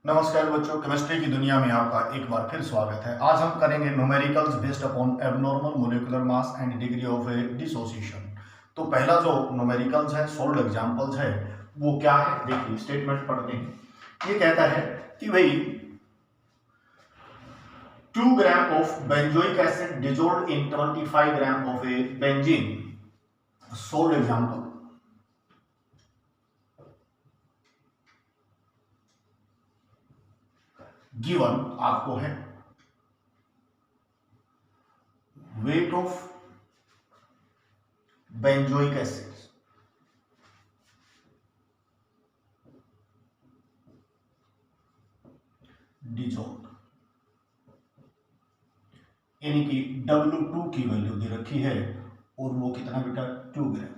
नमस्कार बच्चों, केमिस्ट्री की दुनिया में आपका एक बार फिर स्वागत है। आज हम करेंगे numericals based upon abnormal molecular mass and degree of A dissociation. तो पहला जो न्यूमेरिकल्स है, सोल्ड एग्जांपल्स है, वो क्या है देखिए, स्टेटमेंट पढ़ते हैं। ये कहता है कि भाई 2 gram of benzoic acid dissolved in 25 gram of A benzene. Sold example, given आपको है weight of benzoic acid dissolve, यानी कि W2 की वैल्यू दे रखी है और वो कितना बेटा 2 ग्राम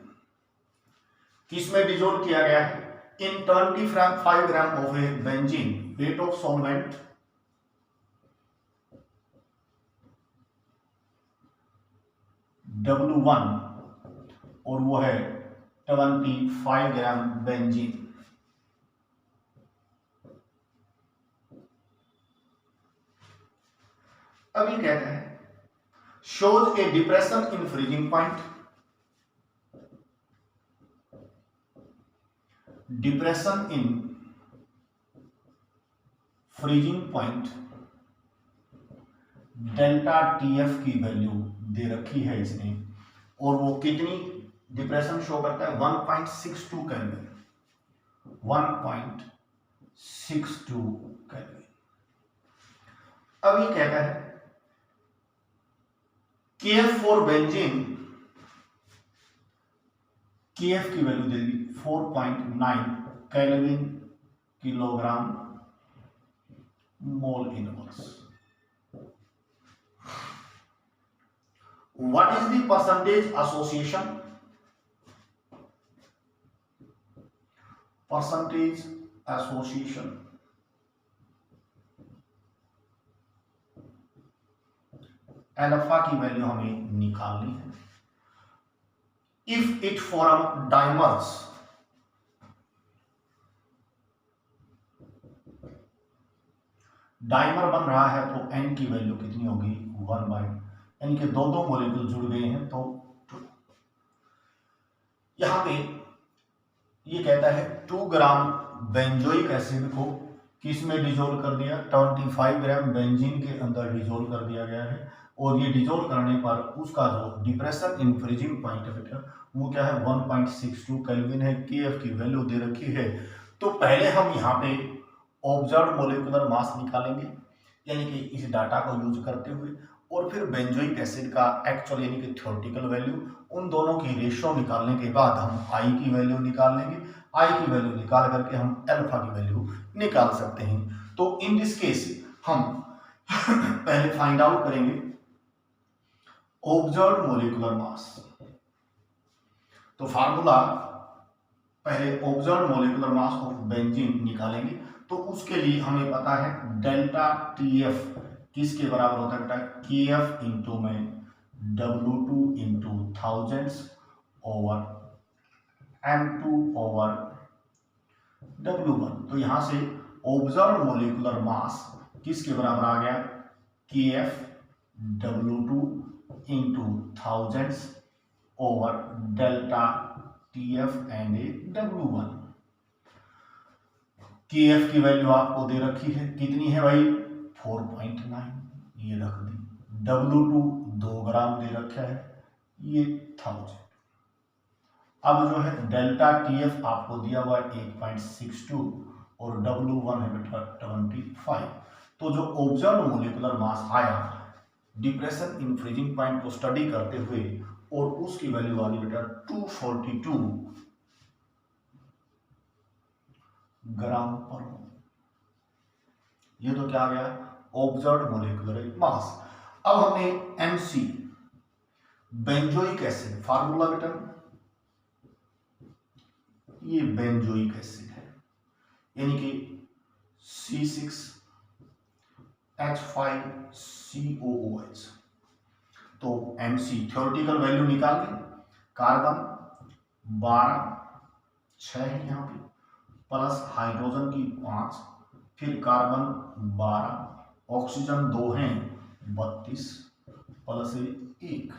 किसमें डिजोल्व किया गया है इन 25 gram of A benzene. Weight of solvent W1 और वो है 25 ग्राम बेंजीन। अभी कहते हैं shows A depression in freezing point, depression in freezing point delta TF की वैल्यू दे रखी है इसने, और वो कितनी डिप्रेशन शो करता है 1.62 केल्विन, 1.62 केल्विन। अब ये कहता है KF फॉर बेंजीन, KF की वैल्यू दे दी 4.9 kelvin kilogram mole inverse. What is the percentage association? Percentage association alpha की वैल्यू हमें निकालनी है। If it form dimers, dimer बन रहा है तो n की वैल्यू कितनी होगी 1/, यानी कि दो मॉलिक्यूल जुड़ गए हैं तो 2। यहां पे ये कहता है 2 ग्राम बेंजोइक एसिड को किस में डिजोल्व कर दिया, 25 ग्राम बेंजीन के अंदर डिजोल्व कर दिया गया है, और ये डिजोल्व करने पर उसका जो डिप्रेशन इन फ्रीजिंग पॉइंट है वो क्या है 1.62 केल्विन है। KF की वैल्यू दे रखी है। तो पहले हम यहाँ पे ऑब्जर्व्ड मोलिकुलर मास निकालेंगे, यानी कि इस डाटा को यूज करते हुए, और फिर बेंजोइक एसिड का एक्चुअल यानी कि थ्योरेटिकल वैल्यू, उन दोनों की रेशियो निकालने के बाद हम I की वैल्यू निकाल लेंगे। I की वैल्यू निकाल करके हम अल्फा की वैल्यू निकाल सकते हैं। तो इन दिस केस हम पहले फाइंड आउट करेंगे ऑब्जर्व्ड मोलिकुलर मास। तो फार्मूला पहले observed molecular mass of benzene निकालेंगे। तो उसके लिए हमें पता है डेल्टा TF किसके बराबर होता है बेटा, KF इंटू में W2 into thousands over M2 over W1। तो यहां से ऑब्जर्व्ड मोलिकुलर मास किसके बराबर आ गया, KF W2 into thousands over delta TF and W1। KF की वैल्यू आपको दे रखी है, कितनी है भाई 4.9, ये रख दी। W2 2 ग्राम दे रखा है, ये 1000। अब जो है डेल्टा TF आपको दिया हुआ है 8.62 और W1 है बेटा 25। तो जो ऑब्जर्व मोलिकुलर मास आया डिप्रेशन इन फ्रीजिंग पॉइंट को स्टडी करते हुए, और उसकी वैल्यू आ गई बेटा 242 ग्राम पर मोल। ये तो क्या आ गया ऑब्जर्व्ड मोलिकुलर मास। अब हमने MC बेंजोइक एसिड, फार्मूला बेटा ये बेंजोइक एसिड है, यानी कि C6H5COOH। तो MC थ्योरेटिकल वैल्यू निकाल दें, कार्बन 12 6 है यहाँ पे, प्लस हाइड्रोजन की 5 फिर कार्बन 12, ऑक्सीजन 2 हैं 32 प्लस 1,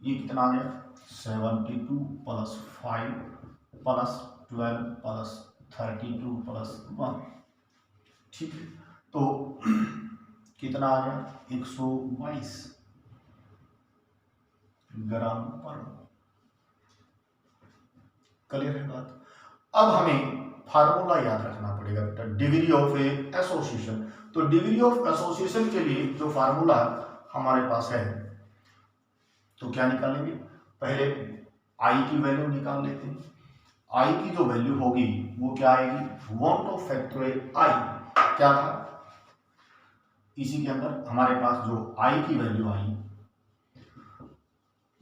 ये कितना आ गया 72 प्लस 5 प्लस 12 प्लस 32 प्लस 1। ठीक है, तो कितना आ गया 122 ग्राम पर। क्लियर है बात। अब हमें फार्मूला याद रखना पड़ेगा बेटा, डिग्री ऑफ ए एसोसिएशन। तो डिग्री ऑफ एसोसिएशन के लिए जो फार्मूला हमारे पास है, तो क्या निकालेंगे, पहले आई की वैल्यू निकाल लेते हैं। आई की जो वैल्यू होगी वो क्या आएगी, 1 टू फैक्टोरियल आई क्या था, इसी के अंदर हमारे पास जो आई की value I,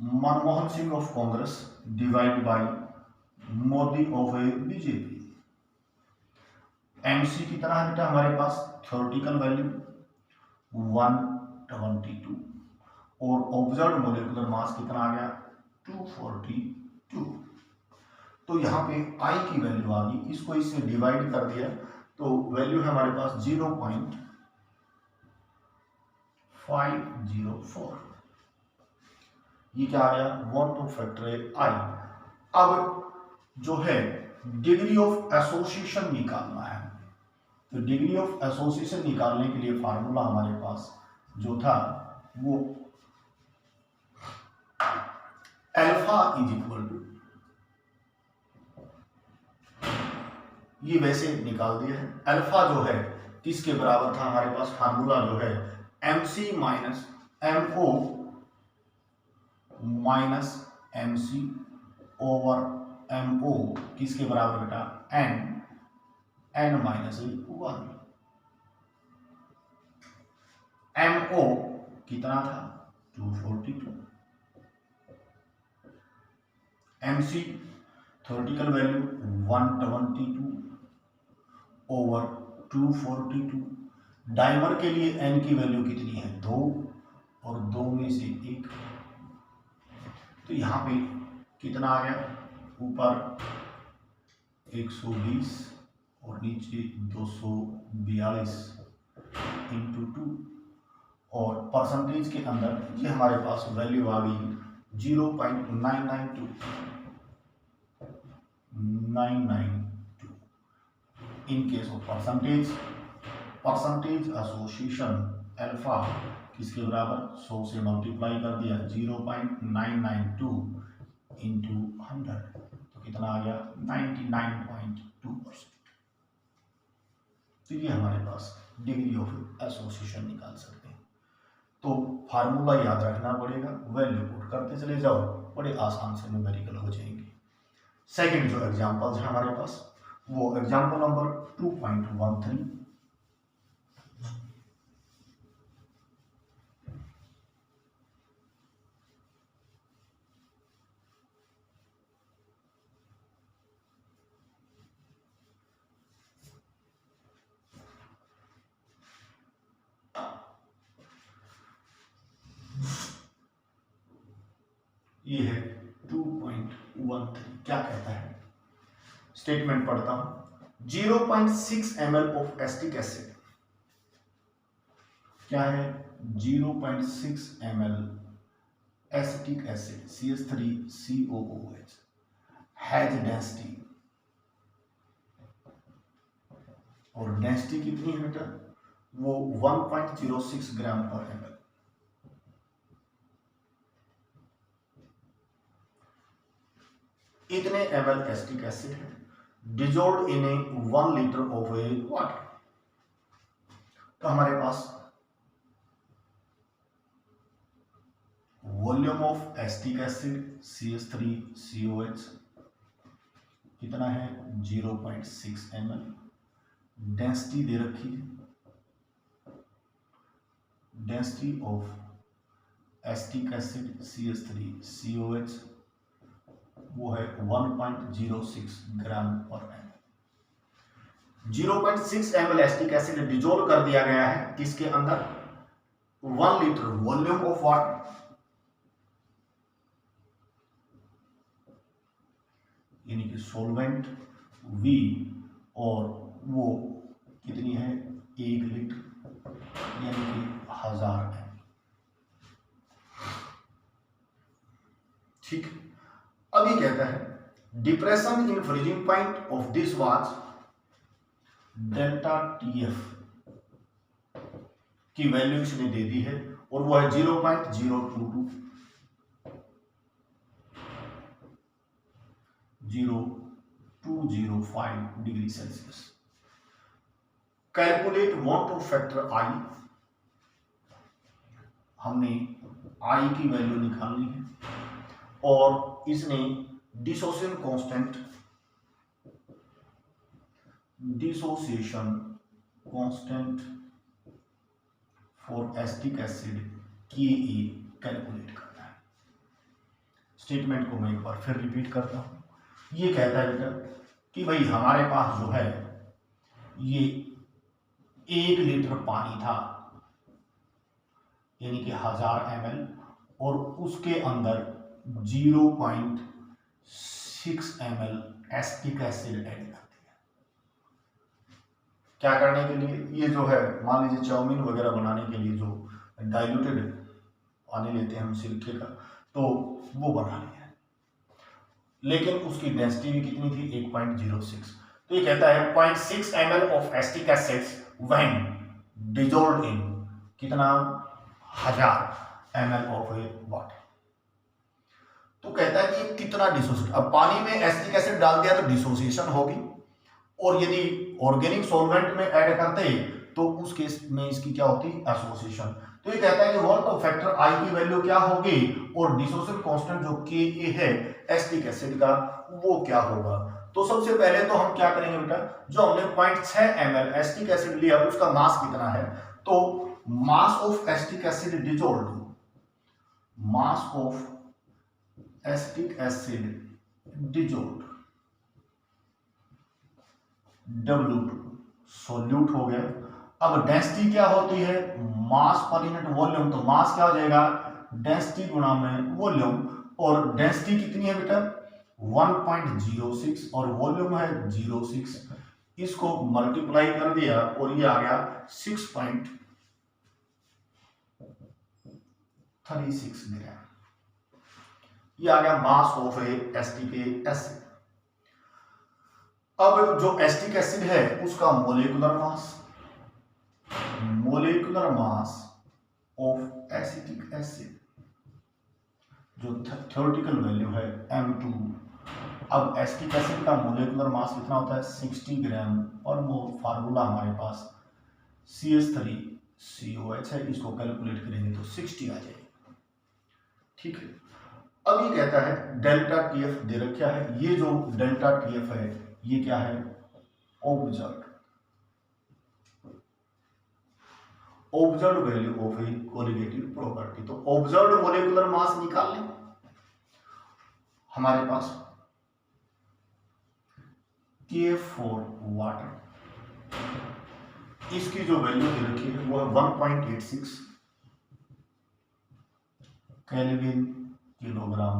Manmohan Singh of Congress divide by Modi of A BJP. MC कितना है बेटा हमारे पास, थ्योरेटिकल वैल्यू 122 और ऑब्जर्व मोलिकुलर मास कितना आ गया 242। तो यहाँ पे आई की वैल्यू आ गई, इसको इससे डिवाइड कर दिया तो वैल्यू है हमारे पास 0.504। ये क्या आ गया 1 टू फैक्टोरियल आई। अब जो है डिग्री ऑफ एसोसिएशन निकालना है, तो डिग्री ऑफ एसोसिएशन निकालने के लिए फार्मूला हमारे पास जो था वो अल्फा इज इक्वल टू, ये वैसे निकाल दिया है। अल्फा जो है किसके बराबर था हमारे पास, फार्मूला जो है mc minus mo minus mc over mo किसके बराबर बेटा n माइनस 1। mo कितना था 242, mc theoretical value 122 over 242। Dimer के लिए n की वैल्यू कितनी है 2 और 2 में से 1, तो यहाँ पे कितना आ गया, ऊपर 120 और नीचे 242 इंटू 2 और परसेंटेज के अंदर ये हमारे पास वैल्यू आ गई 0.992 इन case of percentage association alpha किसके बराबर 100 से मल्टीप्लाई कर दिया 0.992 इंटू 100, तो कितना आ गया 99.2%। तो ये हमारे पास डिग्री ऑफ एसोसिएशन निकाल सकते हैं। तो फार्मूला याद रखना पड़ेगा, वैल्यू पुट करते चले जाओ, बड़े आसान से न्यूमेरिकल हो जाएंगे। सेकंड जो एग्जांपल्स है हमारे पास वो एग्जांपल नंबर 2.13। ये है 2.13, क्या कहता है, स्टेटमेंट पढ़ता हूं। 0.6 ml ऑफ एसिटिक एसिड, क्या है 0.6 ml acetic acid CH3COOH has density, और डेंसिटी कितनी है बेटा वो 1.06 ग्राम पर ml। इतने ml एसिटिक एसिड है dissolve in a 1 litre of a water. तो हमारे पास volume of acetic acid CH3COH कितना है 0.6 ml, डेंसिटी दे रखी है, density of acetic acid CH3COH वो है 1.06 ग्राम पर ml। 0.6 ml acetic acid dissolve कर दिया गया है किसके अंदर 1 लीटर वॉल्यूम ऑफ वाटर, यानी कि सोलवेंट V और वो कितनी है 1 लीटर यानी कि 1000 ml। ठीक, अभी कहता है depression in freezing point of this was delta TF की वैल्यू इसने दे दी है और वो है 0.022 0205 degree Celsius. Calculate want two factor I, हमने आई की वैल्यू निकालनी है और इसने dissociation constant for acetic acid के ए कैलकुलेट करना है। स्टेटमेंट को मैं एक बार फिर रिपीट करता हूं। ये कहता है बेटा कि भाई हमारे पास जो है ये 1 लीटर पानी था यानी कि 1000 ml और उसके अंदर 0.6 ml एसिटिक एसिड ऐड कर दिया। क्या करने के लिए? ये जो है मान लीजिए चाउमीन वगैरह बनाने के लिए जो डाइल्यूटेड पानी लेते हैं हम सिरके का, तो वो बना लिया, लेकिन उसकी डेंसिटी भी कितनी थी 1.06। तो ये कहता है 0.6 ml of acetic acid when dissolved इन कितना 1000 ml ऑफ वाटर। तो कहता है कि कितना डिसोसिएट, अब पानी में एसिटिक एसिड डाल दिया तो डिसोसिएशन होगी और यदि ऑर्गेनिक सॉल्वेंट में ऐड करते तो उस केस में इसकी क्या होती एसोसिएशन। तो ये कहता है कि वॉल्ट ऑफ फैक्टर आई की वैल्यू क्या होगी और डिसोसिएशन कांस्टेंट जो के ए है एसिटिक एसिड का वो क्या होगा। तो सबसे पहले तो हम क्या करेंगे बेटा, जो हमने 0.6 ml एसिटिक एसिड लिया उसका मास कितना है, तो mass of acetic acid dissolved, mass of acetic acid dissolved W2 solute हो गया। अब डेंसिटी क्या होती है, मास पर यूनिट वॉल्यूम, तो मास क्या हो जाएगा डेंसिटी गुणा में वॉल्यूम, और डेंसिटी कितनी है बेटा 1.06 और वॉल्यूम है 06, इसको मल्टीप्लाई कर दिया और ये आ गया 6.36 ग्राम। ये आ गया मास ऑफ एसिटिक एसिड। अब जो एसिटिक एसिड है उसका molecular mass of acetic acid जो थ्योरेटिकल वैल्यू है m2। अब एसिटिक एसिड का मोलेकुलर मास कितना होता है 60 ग्राम पर मोल। फार्मूला हमारे पास CH3COH है, इसको कैलकुलेट करेंगे तो 60 आ जाएगी। ठीक है, अब ये कहता है डेल्टा टीएफ दे रखा है। ये जो डेल्टा टीएफ है ये क्या है observed value of A colligative property. तो ऑब्जर्व्ड मोलेकुलर मास निकाल लें। हमारे पास के फॉर वाटर, इसकी जो वैल्यू दे रखी है वो है 1.86 केल्विन किलोग्राम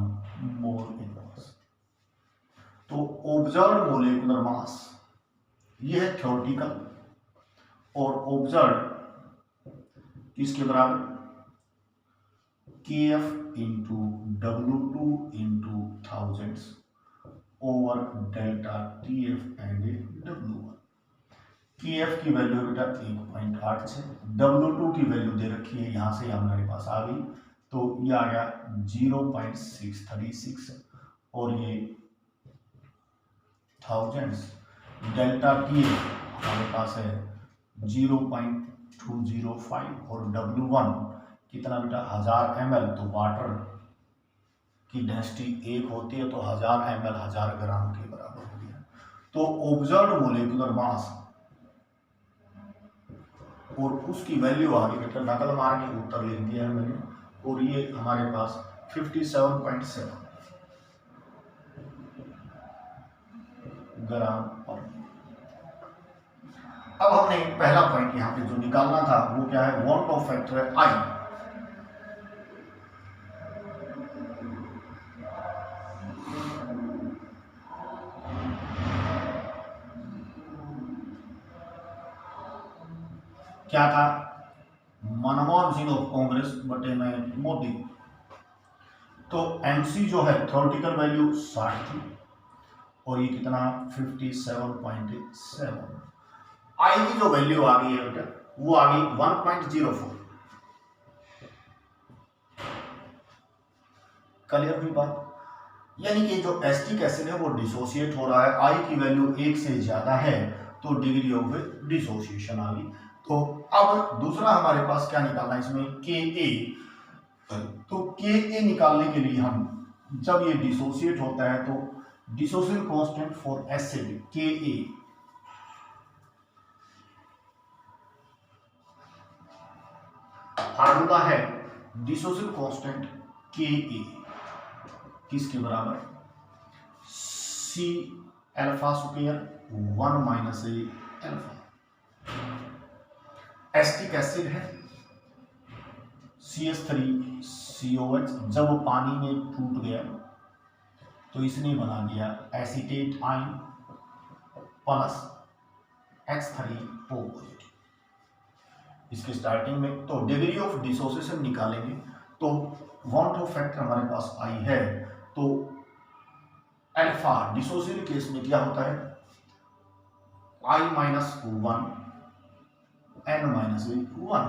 मोल इनवर्स। तो ऑब्जर्व्ड मोलेकुलर मास ये है थ्योरेटिकल और ऑब्जर्व्ड किसके बराबर KF into W2 into thousands over delta TF and W1। KF की वैल्यू बेटा 1.86, W2 की वैल्यू दे रखी है यहां से हमारे पास आ गई, तो ये आ गया 0.636 और ये थाउजेंड्स। डेल्टा TF हमारे पास है 0.205 और W1 कितना बेटा 1000 ml। तो वाटर की डेंसिटी 1 होती है तो 1000 ml 1000 ग्राम के बराबर हो गया। तो ऑब्जर्व्ड मोलेकुलर मास और उसकी वैल्यू आ गई बेटा, नकल मार के उत्तर लिख दिया है मैंने, और ये हमारे पास 57.7 ग्राम पर। अब हमने पहला पॉइंट यहां पे जो निकालना था वो क्या है, वांट ऑफ फैक्टर आई। क्या था, मनमोहन सिंह ऑफ कांग्रेस बटे में मोदी। तो एमसी जो है थ्योरेटिकल वैल्यू 60 थी और ये कितना 57.7। आई की जो वैल्यू आ गई है बेटा वो आ गई 1.04। क्लियर हुई बात? यानी कि जो एसिटिक एसिड है वो डिसोसिएट हो रहा है, आई की वैल्यू 1 से ज्यादा है तो डिग्री ऑफ डिसोसिएशन आ गई। तो अब दूसरा हमारे पास क्या निकालना है इसमें, के ए। तो के ए निकालने के लिए हम जब ये डिसोसिएट होता है तो डिसोसिएशन कांस्टेंट फॉर एसिड के ए फार्मूला है डिसोसिएशन कांस्टेंट के ए किसके बराबर, सी अल्फा स्क्वायर 1 माइनस ए अल्फा। एसिटिक एसिड है CH3COH, जब वो पानी में टूट गया तो इसने बना दिया acetate ion plus H3O positive. इसके स्टार्टिंग में तो डिग्री ऑफ डिसोसिएशन निकालेंगे तो वन टू फैक्टर हमारे पास आई है तो अल्फा डिसोसिएशन केस में क्या होता है, I-1 n-1।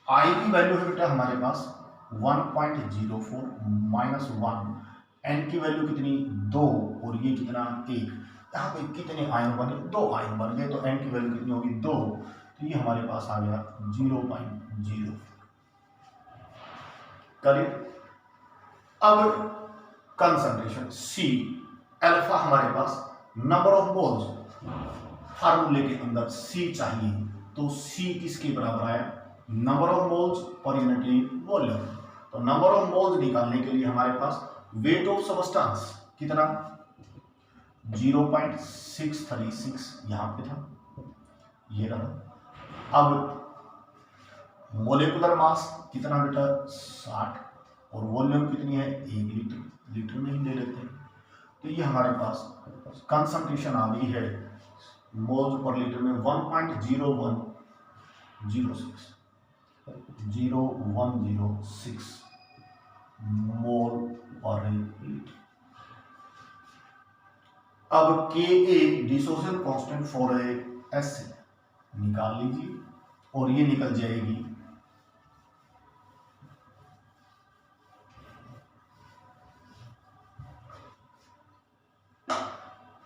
आई की वैल्यू है बेटा हमारे पास 1.04 माइनस 1, एन की वैल्यू कितनी 2 और ये कितना 1। यहाँ पे कितने आयन बने, 2 आयन बन गए तो एन की वैल्यू कितनी होगी 2, तो ये हमारे पास आ गया 0.0। करिए अब कंसंट्रेशन सी अल्फा हमारे पास नंबर ऑफ मोल्स फार्मूले के अंदर सी चाहिए तो सी किसके बराबर है, number of moles per unit volume. तो नंबर ऑफ मोल्स निकालने के लिए हमारे पास वेट ऑफ सब्सटेंस कितना 0.636 यहां पे था, ये रहा। अब मोलेकुलर मास कितना बेटा 60 और वॉल्यूम कितनी है 1 लीटर, लीटर में ही ले लेते हैं। तो ये हमारे पास कंसंट्रेशन आ गई है मोल्स पर लीटर में 1.0106 मोल पर लीटर। अब के a dissociation constant for a acid निकाल लीजिए और ये निकल जाएगी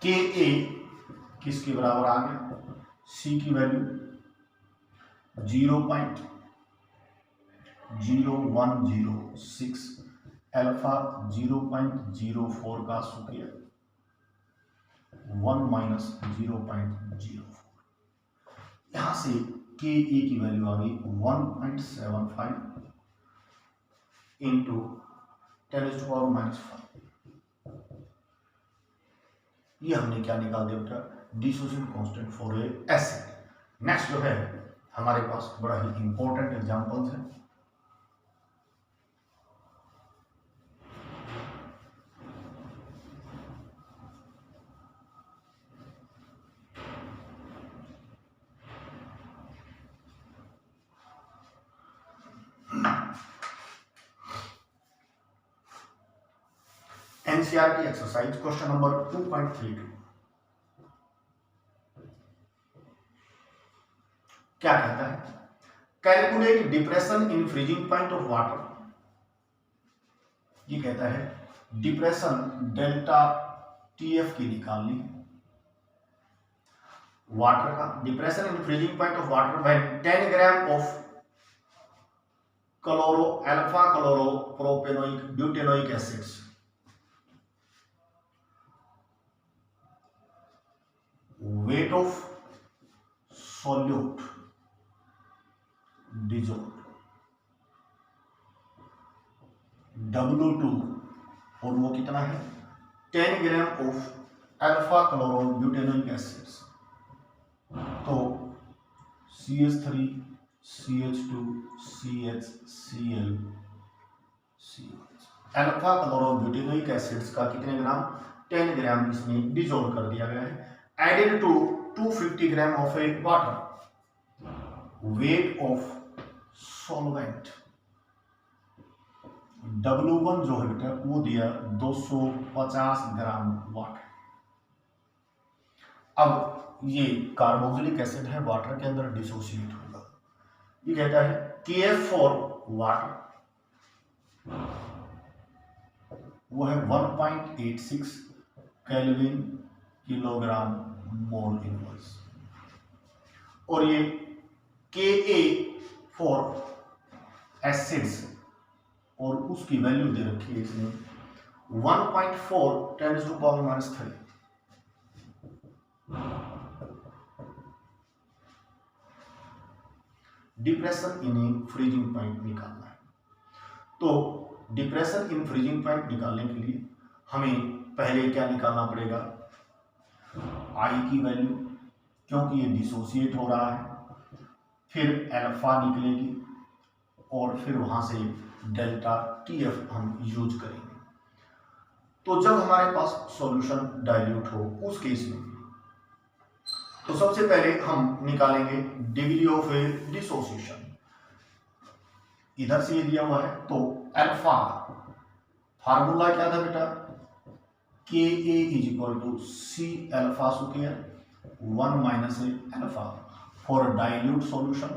के ए किसके बराबर आ गया, सी की वैल्यू 0.0106 अल्फा 0.04 का स्क्वायर 1 माइनस 0.04। यहां से के ए की वैल्यू आ गई 1.75 इंटू 10⁻⁵। ये हमने क्या निकाल दिया बेटा, dissociation constant for a acid. Next जो है हमारे पास बड़ा ही इंपॉर्टेंट एग्जांपल्स है। एनसीईआरटी एक्सरसाइज क्वेश्चन नंबर 2.32 क्या कहता है, calculate depression in freezing point of water. ये कहता है डिप्रेशन डेल्टा टीएफ की निकालनी वाटर का, depression in freezing point of water when 10 gram of chloro alpha chloro propanoic butanoic acids weight of solute dissolved W2 और वो कितना है 10 gram of alpha chloro butanoic acids. तो CH3 CH2 CHCl alpha chloro butanoic acids का कितने ग्राम 10 ग्राम इसमें dissolve कर दिया गया है, added to 250 gram of a water. Weight of solvent W1 जो है बेटा वो दिया 250 ग्राम वाटर। अब ये कार्बोक्सिलिक एसिड है, वाटर के अंदर डिसोसिएट होगा। ये कहता है KF फॉर वाटर वो है 1.86 केल्विन किलोग्राम मोल इनवर्स, और ये Ka फॉर एसिड्स और उसकी वैल्यू दे रखी है इसमें 1.4 × 10⁻³ depression in A freezing point निकालना है। तो डिप्रेशन इन फ्रीजिंग पॉइंट निकालने के लिए हमें पहले क्या निकालना पड़ेगा, आई की वैल्यू, क्योंकि ये डिसोसिएट हो रहा है, फिर अल्फा निकलेगी और फिर वहां से डेल्टा TF हम यूज करेंगे। तो जब हमारे पास सॉल्यूशन डाइल्यूट हो उस केस में तो सबसे पहले हम निकालेंगे डिग्री ऑफ ए डिसोसिएशन। इधर से ये दिया हुआ है, तो अल्फा फार्मूला क्या था बेटा, Ka = C alpha square 1 - A alpha for dilute solution.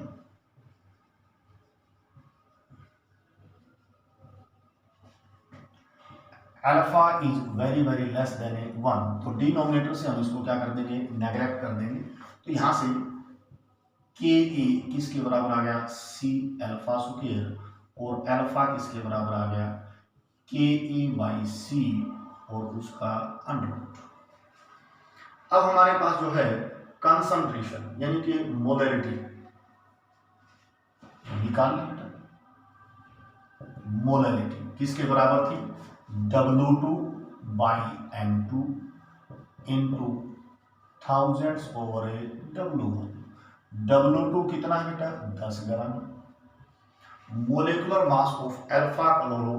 Alpha is very very less than 1, तो डिनोमिनेटर से हम इसको क्या कर देंगे, नेग्लेक्ट कर देंगे। तो यहां से Ka किसके बराबर आ गया, C अल्फा स्क्वायर, और अल्फा किसके बराबर आ गया, Ka/C और उसका अंडर। अब हमारे पास जो है कंसंट्रेशन यानी कि मोलैरिटी निकाल लें। मोलैरिटी किसके बराबर थी, W2/M2 इंटू थाउजेंड्स ओवर ए W1। W2 कितना है बेटा, 10 ग्राम। Molecular mass of alpha chloro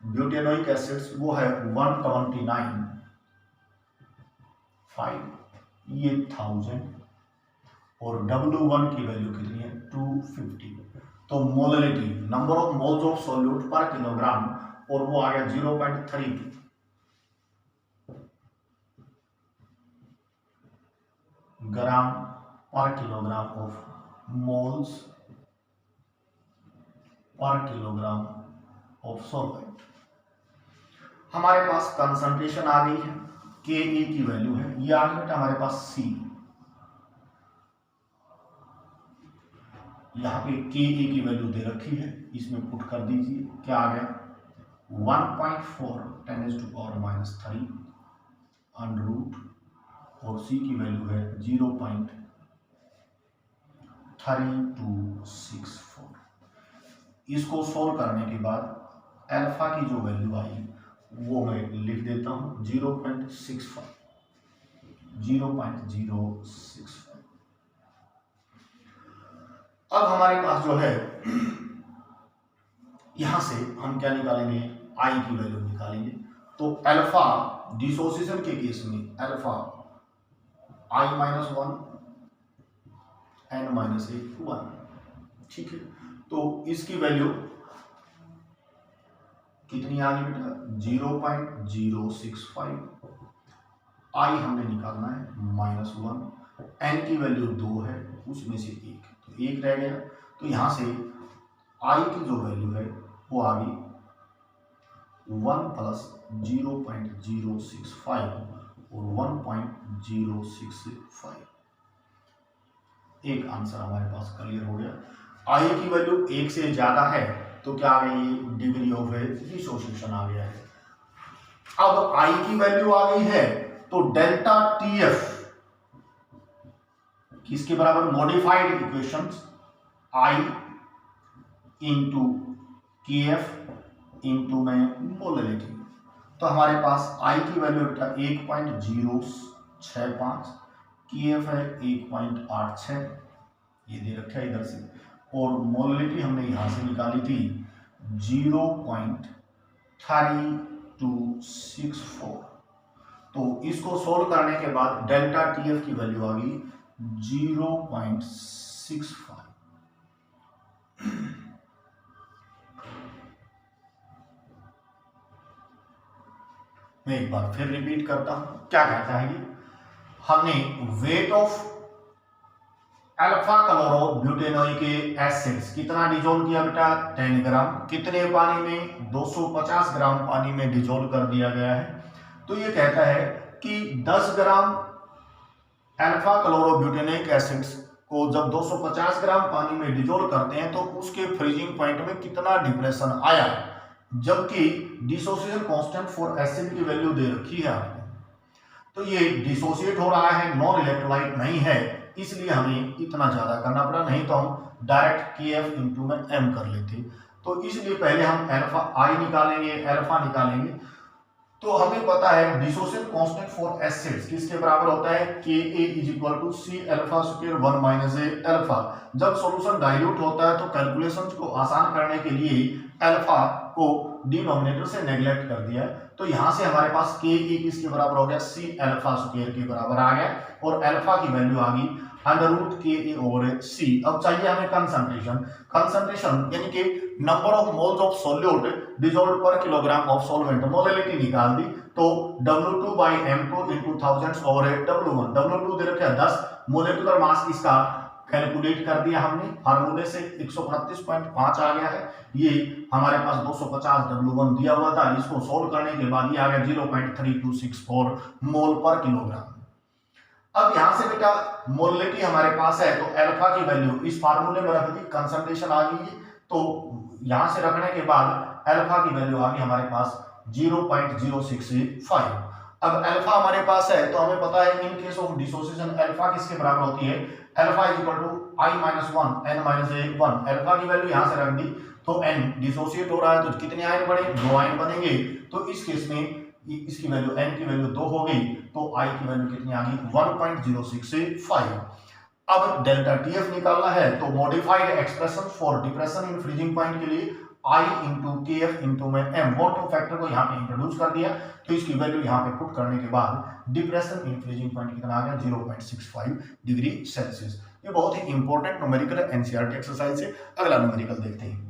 butanoic acids वो है 129.5, ये 1000, और W1 की वैल्यू कितनी है, 250। तो molarity number of moles of solute पर किलोग्राम, और वो आ गया 0.32 ग्राम पर kilogram of moles per kilogram of solvent. हमारे पास कंसंट्रेशन आ गई है, Ka की वैल्यू है, ये आ गई हमारे पास C। यहाँ पे Ka की वैल्यू दे रखी है, इसमें पुट कर दीजिए, क्या आ गया 1.4 × 10⁻³ अंडर रूट, और C की वैल्यू है 0.3264। इसको सोल्व करने के बाद अल्फा की जो वैल्यू आई वो मैं लिख देता हूं 0.65। अब हमारे पास जो है यहां से हम क्या निकालेंगे, आई की वैल्यू निकालेंगे। तो अल्फा डिसोसिएशन के केस में अल्फा I-1 n-1, ठीक है। तो इसकी वैल्यू कितनी आ गई बेटा, 0.065। I हमने निकालना है -1, n की वैल्यू 2 है, उसमें से 1, तो 1 रह गया। तो यहां से I की जो वैल्यू है वो आ गई 1 + 0.065 और 1.065। एक आंसर हमारे पास क्लियर हो गया। आई की वैल्यू 1 से ज्यादा है तो क्या आ गई, डिग्री ऑफ डिसोसिएशन आ गया है। अब आई की वैल्यू आ गई है तो डेल्टा TF किसके बराबर, modified equations I into KF into में मोलैरिटी। तो हमारे पास I की वैल्यू बेटा 1.065, KF है 1.86, ये दे रखा है इधर से, और मोलैरिटी हमने यहां से निकाली थी 0.3264। तो इसको सोल्व करने के बाद डेल्टा TF की वैल्यू आ गई 0.6 0.65। मैं एक बार फिर रिपीट करता हूं, क्या कहता है ये, हमने weight of alpha chloro butanoic acids कितना डिजोल्व किया बेटा, 10 ग्राम, कितने पानी में, 250 ग्राम पानी में डिजोल्व कर दिया गया है। तो ये कहता है कि 10 ग्राम अल्फा क्लोरो ब्यूटेनोइक एसिड्स को जब 250 ग्राम पानी में डिजोल्व करते हैं तो उसके फ्रीजिंग पॉइंट में कितना डिप्रेशन आया, जबकि डिसोसिएशन कांस्टेंट फॉर एसिड की वैल्यू दे रखी है आपको। तो ये डिसोसिएट हो रहा है, नॉन इलेक्ट्रोलाइट नहीं है, इसलिए हमें इतना ज्यादा करना पड़ा, नहीं तो हम डायरेक्ट KF इंटू में M कर लेते। तो इसलिए पहले हम अल्फा आई निकालेंगे, अल्फा निकालेंगे। तो हमें पता है डिसोसिएशन कांस्टेंट फॉर एसिड्स किसके बराबर होता है, Ka is equal to C alpha square 1 minus A alpha. जब सॉल्यूशन डाइल्यूट होता है तो कैलकुलेशंस को आसान करने के लिए अल्फा को डिनोमिनेटर से नेग्लेक्ट कर दिया, तो यहां से हमारे पास Ka किसके बराबर हो गया, C अल्फा स्क्वायर के बराबर आ गया, और अल्फा की वैल्यू आ गई √Ka ओवर C। अब चाहिए हमें कंसंट्रेशन यानी कि number of moles of solute dissolved पर किलोग्राम ऑफ सॉल्वेंट, मोलैलिटी निकाल दी। तो W2/M2 into thousands over W1, W2 दे रखा है 10, मोलेकुलर मास इसका कैलकुलेट कर दिया हमने, फार्मूले से 129.5 आ गया है। ये हमारे पास 250 W1 दिया हुआ था, इसको सोल्व करने के बाद ये आ गया 0.3264 मोल पर किलोग्राम। अब यहां से बेटा मोलैलिटी हमारे पास है, तो अल्फा की वैल्यू इस फार्मूले में रख दी, कंसंट्रेशन आ गई, तो यहां से रखने के बाद अल्फा की वैल्यू आ गई हमारे पास 0.065। अब अल्फा हमारे पास है तो हमें पता है in case of dissociation alpha किसके बराबर होती है, alpha is equal to I-1 N-1, alpha की वैल्यू यहां से रख दी, तो N डिसोसिएट हो रहा है तो कितने आयन बने, 2 आयन बनेंगे। तो इस केस में इसकी वैल्यू N की वैल्यू 2 हो गई, तो I की वैल्यू कितनी आ गई, 1.065। अब डेल्टा TF निकालना है, तो modified expression for depression in freezing point के लिए I इंटू KF इंटू में M, वो टू फैक्टर को यहाँ पे इंट्रोड्यूस कर दिया, तो इसकी वैल्यू यहाँ पे पुट करने के बाद डिप्रेशन इन फ्रीजिंग पॉइंट कितना आ गया, 0.65 डिग्री सेल्सियस। ये बहुत ही इंपॉर्टेंट न्यूमेरिकल NCERT एक्सरसाइज है। अगला न्यूमेरिकल देखते हैं।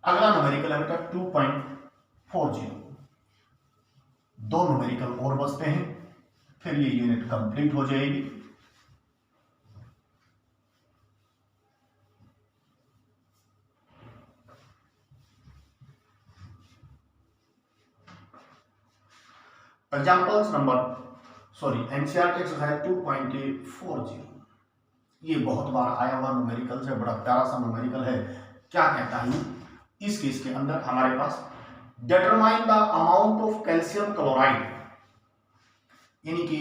अगला न्यूमेरिकल है बेटा 2.40। दो न्यूमेरिकल और बचते हैं, फिर ये यूनिट कंप्लीट हो जाएगी। Examples NCERT exercise 2.40। ये बहुत बार आया हुआ न्यूमेरिकल है, बड़ा प्यारा सा न्यूमेरिकल है। क्या कहता है इस केस के अंदर हमारे पास determine the amount of calcium chloride, यानी कि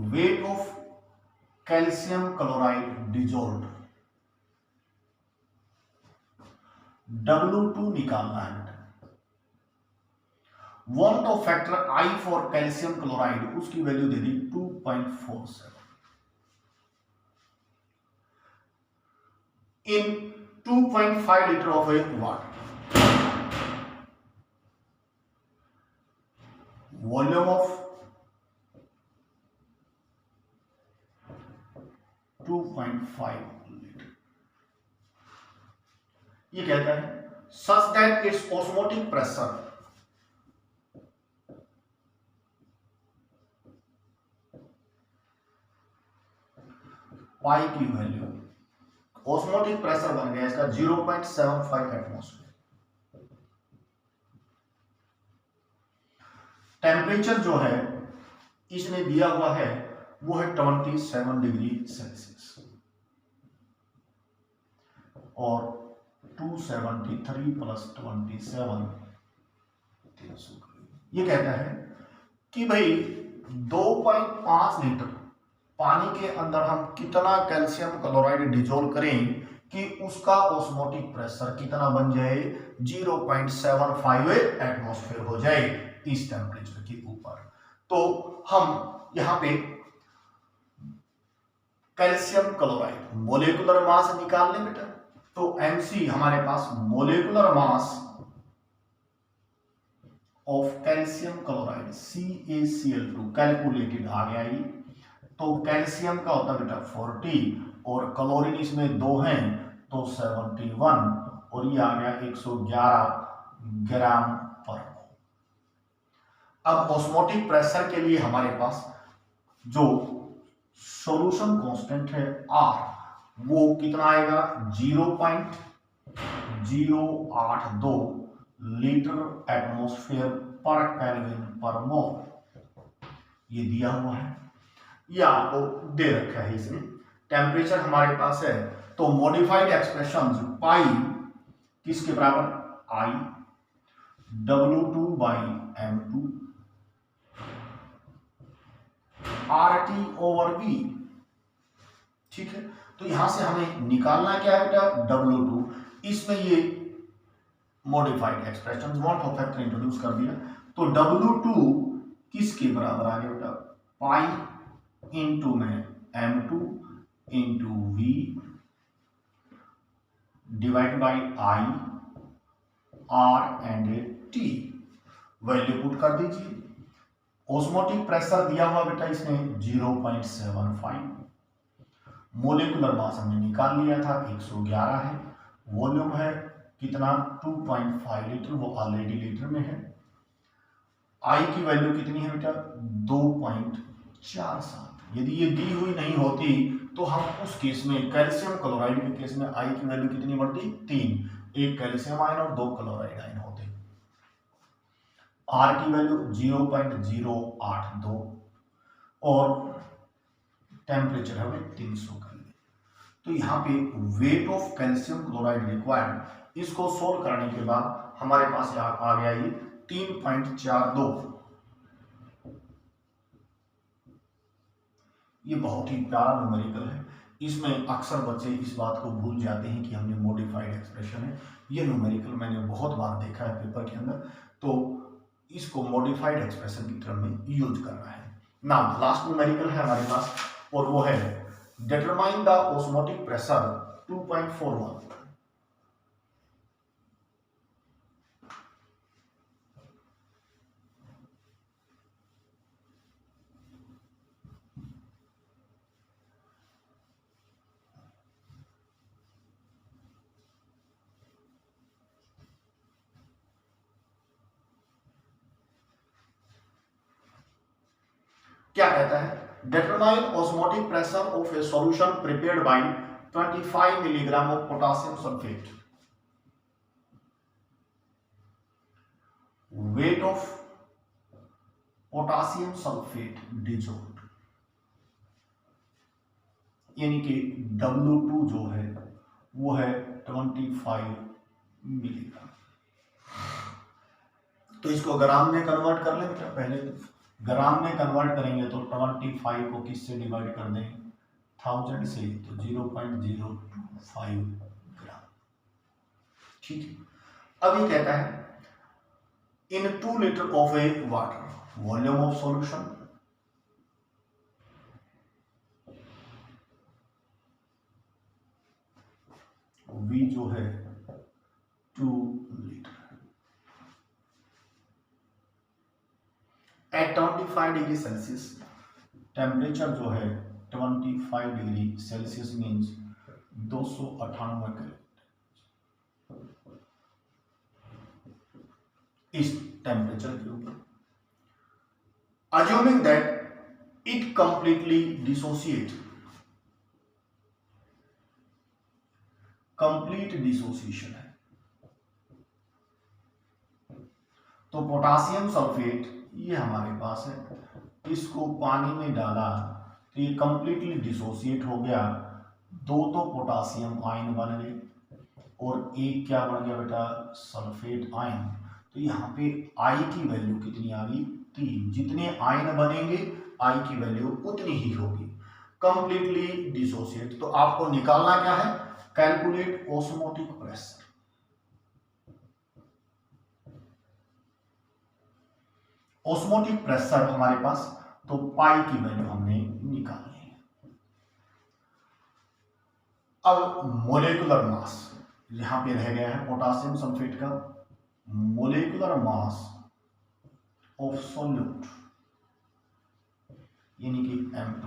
weight of calcium chloride dissolved, W2 निकालना है। Van't of factor I for calcium chloride, उसकी वैल्यू दे दी 2.47 in 2.5 litre of water. Volume of 2.5 litre. ये कहता है such that it's osmotic pressure pi की वैल्यू, ऑस्मोटिक प्रेशर बन गया इसका 0.75 एटमॉस्फेयर। टेम्परेचर जो है इसने दिया हुआ है वो है 27 डिग्री सेल्सियस, और 273 प्लस 27 300। ये कहता है कि भाई 2.5 लीटर पानी के अंदर हम कितना कैल्शियम क्लोराइड डिजोल्व करें कि उसका ऑस्मोटिक प्रेशर कितना बन जाए, 0.75 एटमॉस्फेयर हो जाए इस टेम्परेचर के ऊपर। तो हम यहां पे कैल्शियम क्लोराइड मोलेकुलर मास निकाल लें बेटा, तो MC हमारे पास molecular mass of calcium chloride CaCl2 calculated आ गया ये। तो कैल्शियम का होता है बेटा 40 और क्लोरीन इसमें 2 हैं तो 71 और ये आ गया 111 ग्राम पर मोल। अब ऑस्मोटिक प्रेशर के लिए हमारे पास जो सॉल्यूशन कांस्टेंट है R वो कितना आएगा 0.082 लीटर एटमॉस्फेयर पर केल्विन पर मोल ये दिया हुआ है, ये आपको दे रखा है इसमें। टेम्परेचर हमारे पास है तो मॉडिफाइड एक्सप्रेशन पाई किसके बराबर I W2/M2 RT/V। ठीक है, तो यहां से हमें निकालना क्या है बेटा W2। इसमें ये modified expression one of factor introduce कर दिया तो W2 किसके बराबर आ गया बेटा पाई इंटू में M2 into V divide by I R and T। Value put कर दीजिए। ऑस्मोटिक प्रेशर दिया हुआ बेटा इसमें 0.75, मोलिकुलर मास हमने निकाल लिया था 111 है, वॉल्यूम है कितना 2.5 लीटर, वो ऑलरेडी लीटर में है। आई की वैल्यू कितनी है बेटा 2.47। यदि ये दी हुई नहीं होती तो हम उस केस में कैल्शियम क्लोराइड के केस में आई की वैल्यू कितनी बढ़ती 3, एक कैल्शियम आयन और 2 क्लोराइड आयन होते। आर की वैल्यू 0.082 और टेम्परेचर है 300 केल्विन। तो यहाँ पे wait of calcium chloride required, इसको सोल्व करने के बाद हमारे पास यहाँ आ गया ये 3.42। ये बहुत ही प्यारा न्यूमेरिकल है। इसमें अक्सर बच्चे इस बात को भूल जाते हैं कि हमने मॉडिफाइड एक्सप्रेशन है। ये न्यूमेरिकल मैंने बहुत बार देखा है पेपर के अंदर, तो इसको मॉडिफाइड एक्सप्रेशन की टर्म में यूज करना है। नाउ लास्ट न्यूमेरिकल है हमारे पास और वो है डिटरमाइन द ऑस्मोटिक प्रेशर 2.41। क्या कहता है determine osmotic pressure of A solution prepared by 25 milligram of potassium sulphate, weight of potassium sulphate dissolved, यानी कि W2 जो है वो है 25 मिलीग्राम। तो इसको ग्राम में कन्वर्ट कर लें बेटा, पहले ग्राम में कन्वर्ट करेंगे तो 25 को किससे डिवाइड कर दें 1000 से, तो 0.025 ग्राम। ठीक है, अब ये कहता है इन 2 litre of a water volume of solution V जो है 2 litre at 25 degree Celsius. Temperature जो है 25 डिग्री सेल्सियस मीन्स 298 कैलोरी। इस टेम्परेचर के ऊपर assuming that it completely dissociate, complete dissociation है, तो पोटासियम सल्फेट ये हमारे पास है, इसको पानी में डाला तो ये कंप्लीटली डिसोसिएट हो गया, 2 तो पोटासियम आयन बन गए और एक क्या बन गया बेटा सल्फेट आयन। तो यहाँ पे आई की वैल्यू कितनी आ गई 3, जितने आयन बनेंगे आई की वैल्यू उतनी ही होगी, कंप्लीटली डिसोसिएट। तो आपको निकालना क्या है calculate osmotic pressure. Osmotic pressure हमारे पास तो पाई की वैल्यू हमने निकाली है। अब मोलेकुलर मास यहां पे रह गया है पोटासियम सल्फेट का मोलेकुलर मास ऑफ सोल्यूट यानी कि M2।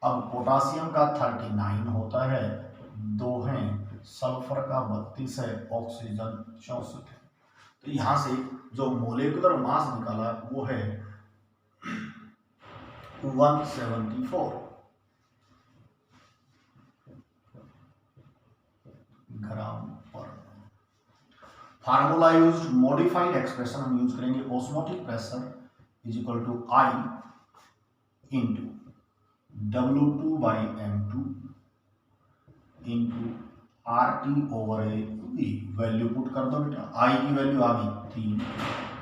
अब पोटासियम का 39 होता है, 2 हैं, सल्फर का 32 है, ऑक्सीजन 64 है। तो यहां से जो मोलेकुलर मास निकाला वो है 174 ग्राम पर। फार्मूला यूज, मॉडिफाइड एक्सप्रेशन हम यूज करेंगे, osmotic pressure is equal to I into W2/M2 into RT/A। Value put कर दो बेटा, I की वैल्यू आ गई 3,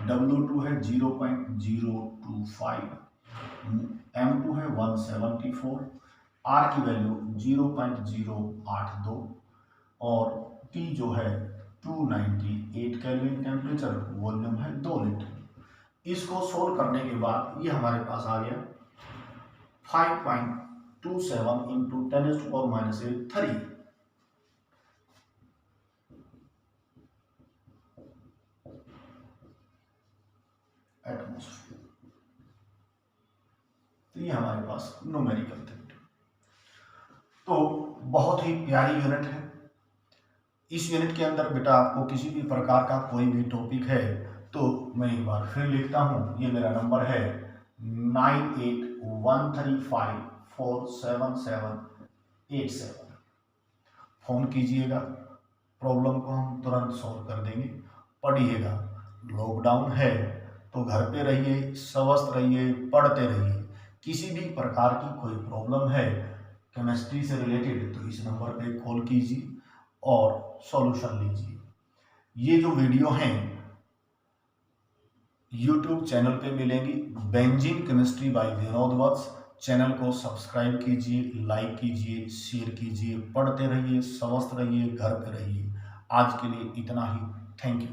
W2 है 0.025, M2 है 174, R की वैल्यू 0.082 और T जो है 298 केल्विन, टेम्परेचर, वॉल्यूम है 2 लीटर। इसको सोल्व करने के बाद ये हमारे पास आ गया 5.27 इंटू 10⁻⁻3 एटमॉस्फेयर। तो ये हमारे पास न्यूमेरिकल थे। तो बहुत ही प्यारी यूनिट है। इस यूनिट के अंदर बेटा आपको किसी भी प्रकार का कोई भी टॉपिक है तो मैं एक बार फिर लिखता हूँ, ये मेरा नंबर है 9813547787। फोन कीजिएगा, प्रॉब्लम को हम तुरंत सॉल्व कर देंगे। पढ़िएगा, लॉकडाउन है तो घर पे रहिए, स्वस्थ रहिए, पढ़ते रहिए। किसी भी प्रकार की कोई प्रॉब्लम है केमिस्ट्री से रिलेटेड तो इस नंबर पे कॉल कीजिए और सॉल्यूशन लीजिए। ये जो वीडियो हैं YouTube चैनल पे मिलेंगी, benzene chemistry by Vinod Vats. Channel को सब्सक्राइब कीजिए, लाइक कीजिए, शेयर कीजिए, पढ़ते रहिए, स्वस्थ रहिए, घर पे रहिए। आज के लिए इतना ही। Thank you.